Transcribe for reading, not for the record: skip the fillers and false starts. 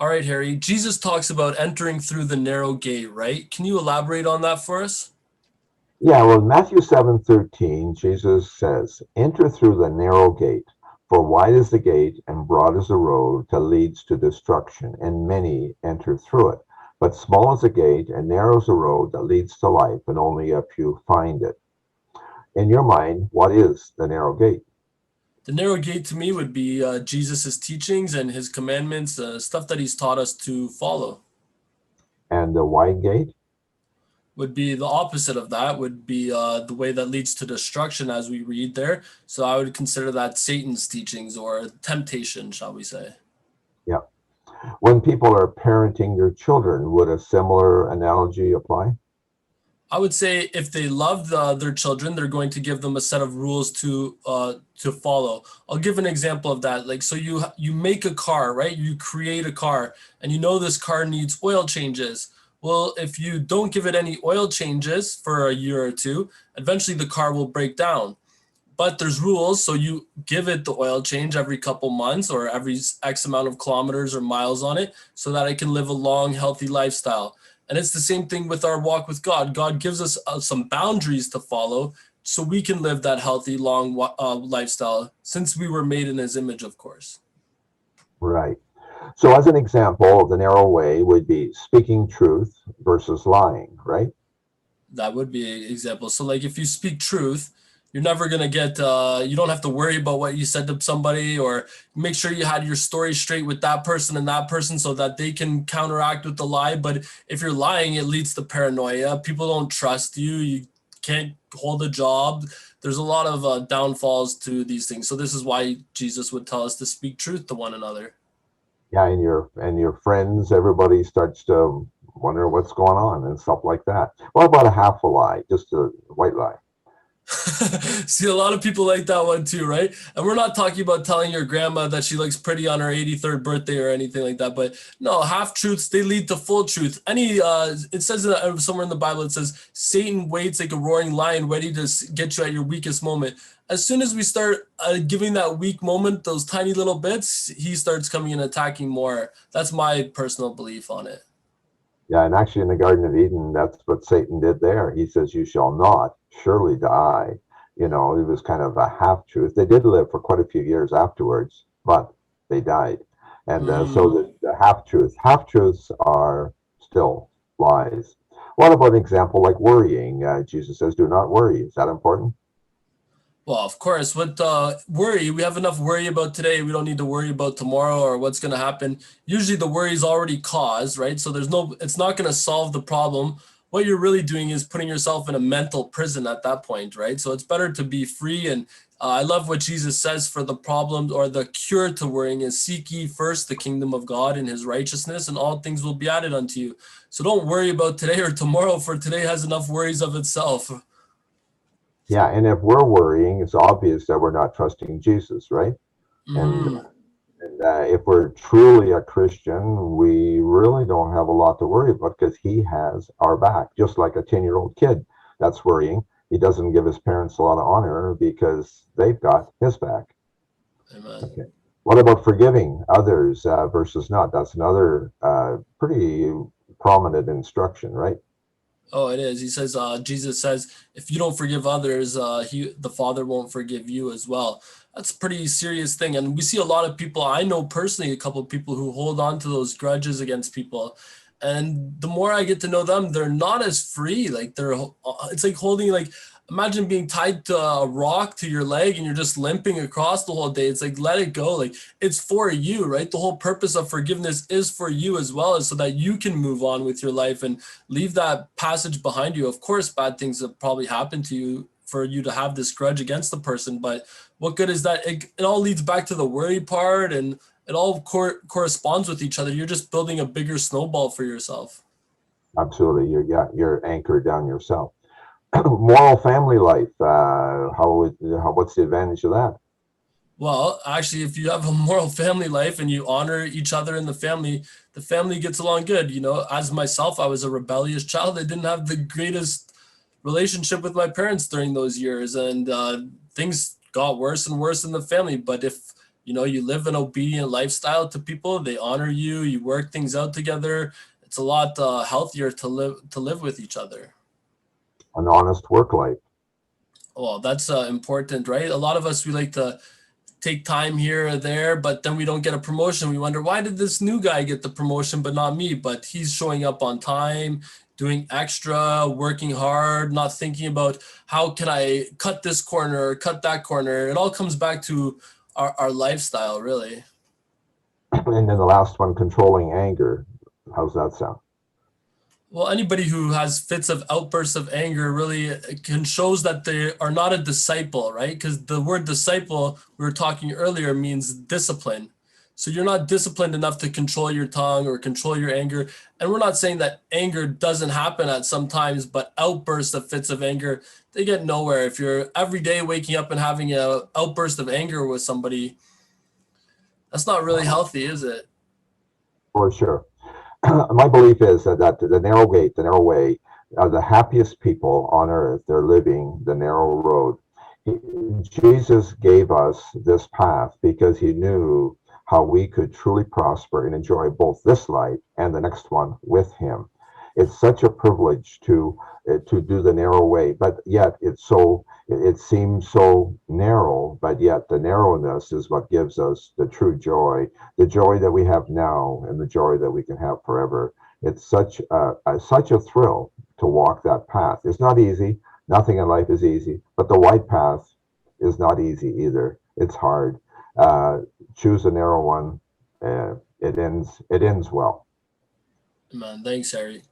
All right, Harry. Jesus talks about entering through the narrow gate, right? Can you elaborate on that for us? Yeah, well, Matthew 7:13, Jesus says, enter through the narrow gate, for wide is the gate and broad is the road that leads to destruction, and many enter through it. But small is the gate and narrow is the road that leads to life, and only a few find it. In your mind, what is the narrow gate? The narrow gate to me would be Jesus' teachings and his commandments, stuff that he's taught us to follow. And the wide gate? Would be the opposite of that, would be the way that leads to destruction as we read there. So I would consider that Satan's teachings or temptation, shall we say. Yeah. When people are parenting their children, would a similar analogy apply? I would say if they love their children, they're going to give them a set of rules to follow. I'll give an example of that. Like, so you make a car, right? You create a car, and you know this car needs oil changes. Well, if you don't give it any oil changes for a year or two, eventually the car will break down. But there's rules, so you give it the oil change every couple months or every X amount of kilometers or miles on it so that it can live a long, healthy lifestyle. And it's the same thing with our walk with God. God gives us some boundaries to follow so we can live that healthy, long lifestyle since we were made in his image, of course. Right. So, as an example, the narrow way would be speaking truth versus lying, right? That would be an example. So like if you speak truth, you're never going to get you don't have to worry about what you said to somebody, or make sure you had your story straight with that person and that person so that they can counteract with the lie. But if you're lying, it leads to paranoia. People don't trust you. You can't hold a job. There's a lot of downfalls to these things. So this is why Jesus would tell us to speak truth to one another. Yeah, and your friends, everybody starts to wonder what's going on and stuff like that. What about a half a lie, just a white lie? See, a lot of people like that one too, right? And we're not talking about telling your grandma that she looks pretty on her 83rd birthday or anything like that. But no, half truths, they lead to full truth. It says somewhere in the Bible, it says Satan waits like a roaring lion ready to get you at your weakest moment. As soon as we start giving that weak moment those tiny little bits, he starts coming and attacking more. That's my personal belief on it. Yeah, and actually in the Garden of Eden, that's what Satan did there. He says, "You shall not surely die." It was kind of a half truth. They did live for quite a few years afterwards, but they died. And so Mm. the half truths are still lies. What about an example like worrying? Jesus says, "Do not worry." Is that important? Well, of course, with worry, we have enough worry about today. We don't need to worry about tomorrow or what's going to happen. Usually the worry is already caused, right? So it's not going to solve the problem. What you're really doing is putting yourself in a mental prison at that point, right? So it's better to be free. And I love what Jesus says for the problem or the cure to worrying is seek ye first the kingdom of God and his righteousness, and all things will be added unto you. So don't worry about today or tomorrow, for today has enough worries of itself. Yeah, and if we're worrying, it's obvious that we're not trusting Jesus, right? And Mm. if we're truly a Christian, we really don't have a lot to worry about because He has our back. Just like a 10-year-old kid that's worrying, he doesn't give his parents a lot of honor because they've got his back. Amen. Okay. What about forgiving others versus not? That's another pretty prominent instruction, right? Oh, it is. He says, Jesus says, if you don't forgive others, the Father won't forgive you as well. That's a pretty serious thing. And we see a lot of people, I know personally a couple of people who hold on to those grudges against people. And the more I get to know them, they're not as free. Like it's like holding like imagine being tied to a rock to your leg and you're just limping across the whole day. It's like let it go. Like it's for you, right? The whole purpose of forgiveness is for you as well, as so that you can move on with your life and leave that passage behind you. Of course, bad things have probably happened to you for you to have this grudge against the person, but what good is that? It all leads back to the worry part, and it all corresponds with each other. You're just building a bigger snowball for yourself. Absolutely. You're anchored down yourself. Moral family life. What's the advantage of that? Well, actually, if you have a moral family life and you honor each other in the family gets along good. You know, as myself, I was a rebellious child. I didn't have the greatest relationship with my parents during those years, and things got worse and worse in the family. But if You know, you live an obedient lifestyle to people. They honor you. You work things out together. It's a lot healthier to live with each other. An honest work life. Well, that's important, right? A lot of us, we like to take time here or there, but then we don't get a promotion. We wonder, why did this new guy get the promotion but not me? But he's showing up on time, doing extra, working hard, not thinking about how can I cut this corner or cut that corner. It all comes back to our lifestyle, really. And then the last one, controlling anger. How's that sound? Well, anybody who has fits of outbursts of anger really can shows that they are not a disciple, right? Because the word disciple we were talking earlier means discipline. So you're not disciplined enough to control your tongue or control your anger. And we're not saying that anger doesn't happen at some times, but outbursts of fits of anger, they get nowhere. If you're every day waking up and having a outburst of anger with somebody, that's not really healthy, is it? For sure. My belief is that the narrow gate, the narrow way, are the happiest people on earth. They're living the narrow road. Jesus gave us this path because he knew how we could truly prosper and enjoy both this life and the next one with him. It's such a privilege to do the narrow way, but yet it seems so narrow, but yet the narrowness is what gives us the true joy, the joy that we have now and the joy that we can have forever. It's such a thrill to walk that path. It's not easy. Nothing in life is easy, but the white path is not easy either. It's hard. Choose a narrow one. It ends well. Man, thanks, Harry.